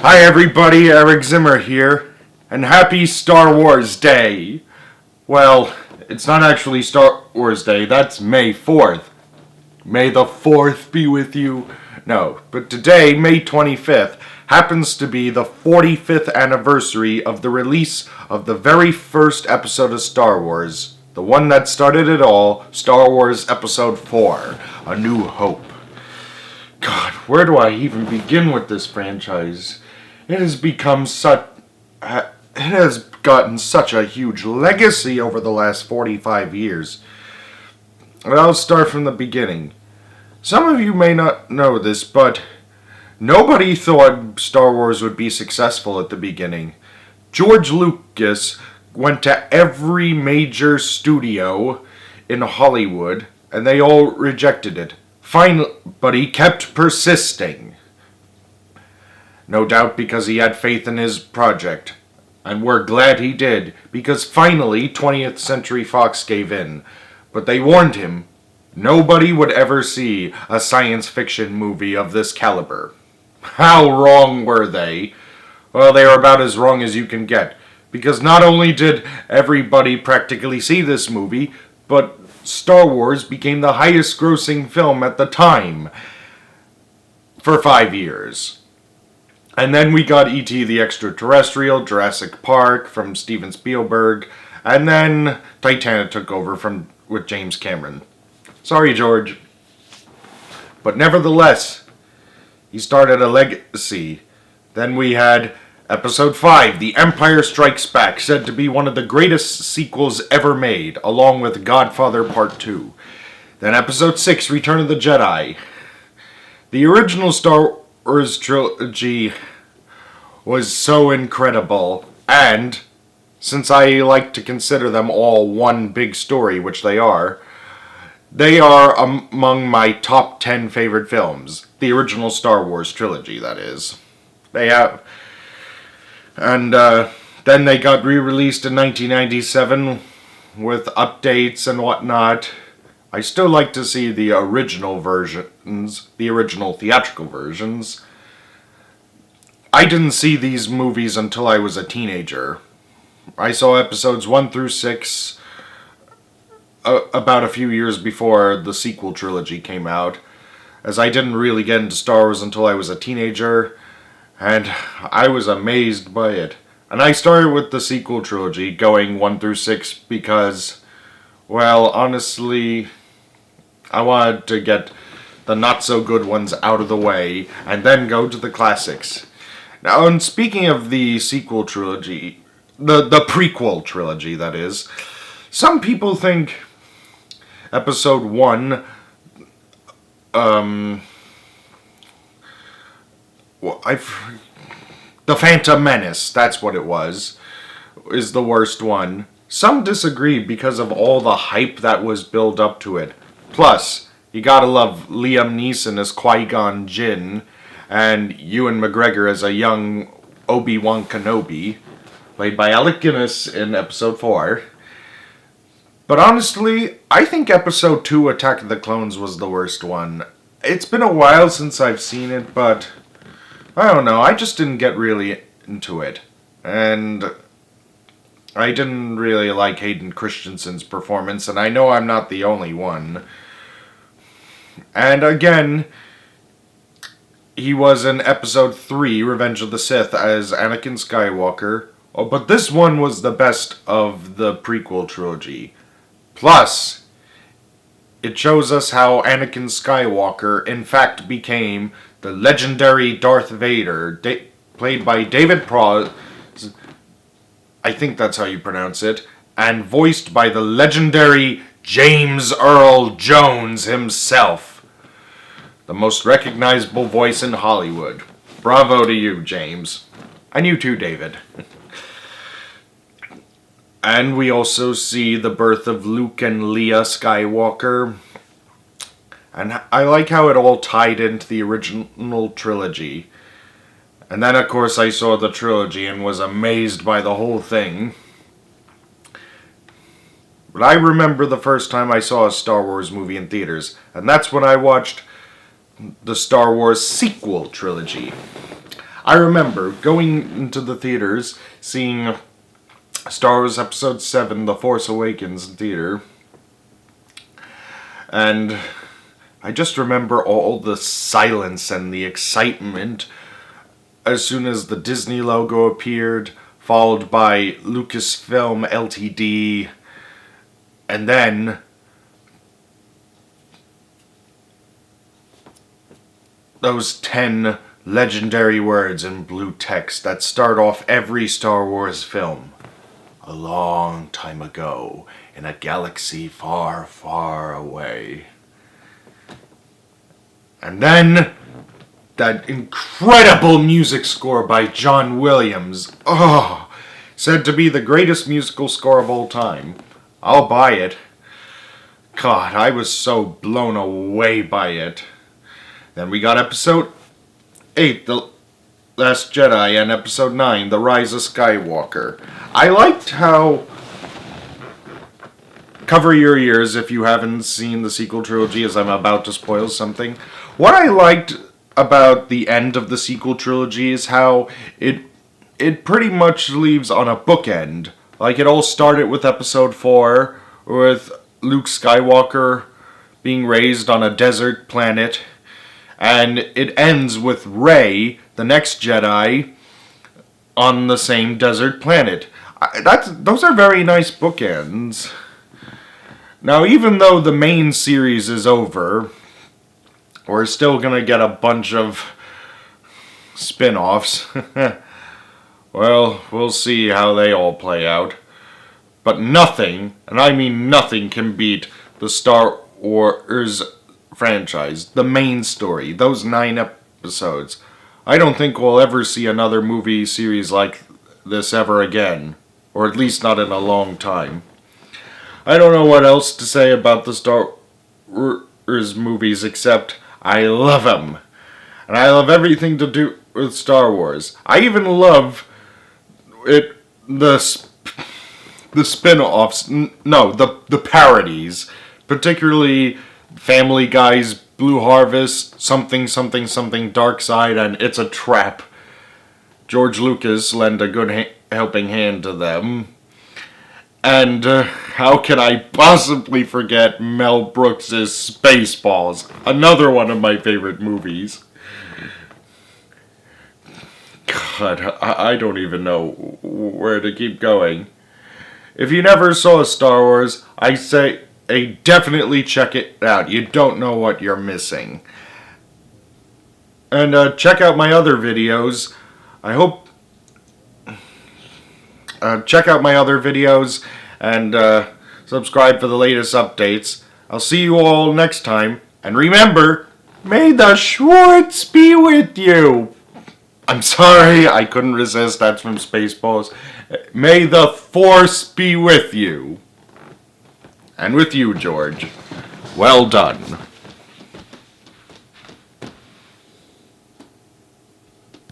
Hi everybody, Eric Zimmer here, and happy Star Wars Day! Well, it's not actually Star Wars Day, that's May 4th. May the 4th be with you. No, but today, May 25th, happens to be the 45th anniversary of the release of the very first episode of Star Wars. The one that started it all, Star Wars Episode 4, A New Hope. God, where do I even begin with this franchise? It has become such... It has gotten such a huge legacy over the last 45 years. And I'll start from the beginning. Some of you may not know this, but nobody thought Star Wars would be successful at the beginning. George Lucas went to every major studio in Hollywood, and they all rejected it. Finally, but he kept persisting. No doubt because he had faith in his project. And we're glad he did, because finally 20th Century Fox gave in. But they warned him, nobody would ever see a science fiction movie of this caliber. How wrong were they? Well, they are about as wrong as you can get. Because not only did everybody practically see this movie, but Star Wars became the highest grossing film at the time. For 5 years. And then we got E.T. the Extraterrestrial, Jurassic Park from Steven Spielberg, and then Titanic took over with James Cameron. Sorry, George. But nevertheless, he started a legacy. Then we had Episode 5, The Empire Strikes Back, said to be one of the greatest sequels ever made, along with Godfather Part 2. Then Episode 6, Return of the Jedi. The original Star Wars trilogy was so incredible, and since I like to consider them all one big story, which they are among my top 10 favorite films. The original Star Wars trilogy, that is. They have... And then they got re-released in 1997 with updates and whatnot. I still like to see the original versions, the original theatrical versions. I didn't see these movies until I was a teenager. I saw episodes 1 through 6 about a few years before the sequel trilogy came out, as I didn't really get into Star Wars until I was a teenager, and I was amazed by it. And I started with the sequel trilogy, going 1 through 6, because, well, honestly, I wanted to get the not-so-good ones out of the way, and then go to the classics. Now, and speaking of the sequel trilogy, the prequel trilogy, that is, some people think Episode 1, The Phantom Menace, that's what it was, is the worst one. Some disagree because of all the hype that was built up to it. Plus, you gotta love Liam Neeson as Qui-Gon Jinn, and Ewan McGregor as a young Obi-Wan Kenobi, played by Alec Guinness in Episode 4. But honestly, I think Episode 2, Attack of the Clones, was the worst one. It's been a while since I've seen it, but I don't know, I just didn't get really into it. And I didn't really like Hayden Christensen's performance, and I know I'm not the only one. And again, he was in Episode 3, Revenge of the Sith, as Anakin Skywalker. Oh, but this one was the best of the prequel trilogy. Plus, it shows us how Anakin Skywalker, in fact, became the legendary Darth Vader, played by David Pross, I think that's how you pronounce it, and voiced by the legendary James Earl Jones himself. The most recognizable voice in Hollywood. Bravo to you, James. And you too, David. And we also see the birth of Luke and Leia Skywalker. And I like how it all tied into the original trilogy. And then, of course, I saw the trilogy and was amazed by the whole thing. But I remember the first time I saw a Star Wars movie in theaters, and that's when I watched the Star Wars sequel trilogy. I remember going into the theaters, seeing Star Wars Episode 7, The Force Awakens in theater, and I just remember all the silence and the excitement as soon as the Disney logo appeared, followed by Lucasfilm Ltd, and then those 10 legendary words in blue text that start off every Star Wars film. A long time ago, in a galaxy far, far away. And then that incredible music score by John Williams. Oh, said to be the greatest musical score of all time. I'll buy it. God, I was so blown away by it. Then we got Episode 8, The Last Jedi, and Episode 9, The Rise of Skywalker. I liked how... Cover your ears if you haven't seen the sequel trilogy, as I'm about to spoil something. What I liked about the end of the sequel trilogy is how it pretty much leaves on a bookend. Like, it all started with Episode 4, with Luke Skywalker being raised on a desert planet, and it ends with Rey, the next Jedi, on the same desert planet. Those are very nice bookends. Now, even though the main series is over, we're still gonna get a bunch of spin-offs. Well, we'll see how they all play out. But nothing, and I mean nothing, can beat the Star Wars franchise, the main story, those 9 episodes. I don't think we'll ever see another movie series like this ever again, or at least not in a long time. I don't know what else to say about the Star Wars movies except I love them. And I love everything to do with Star Wars. I even love the spin-offs, the parodies, particularly Family Guy's Blue Harvest, something, something, something, Dark Side, and It's a Trap. George Lucas lent a good helping hand to them. And how can I possibly forget Mel Brooks' Spaceballs, another one of my favorite movies. God, I don't even know where to keep going. If you never saw Star Wars, I say definitely check it out. You don't know what you're missing. And check out my other videos. Check out my other videos and subscribe for the latest updates. I'll see you all next time. And remember, may the Schwartz be with you. I'm sorry, I couldn't resist. That's from Spaceballs. May the Force be with you. And with you, George. Well done.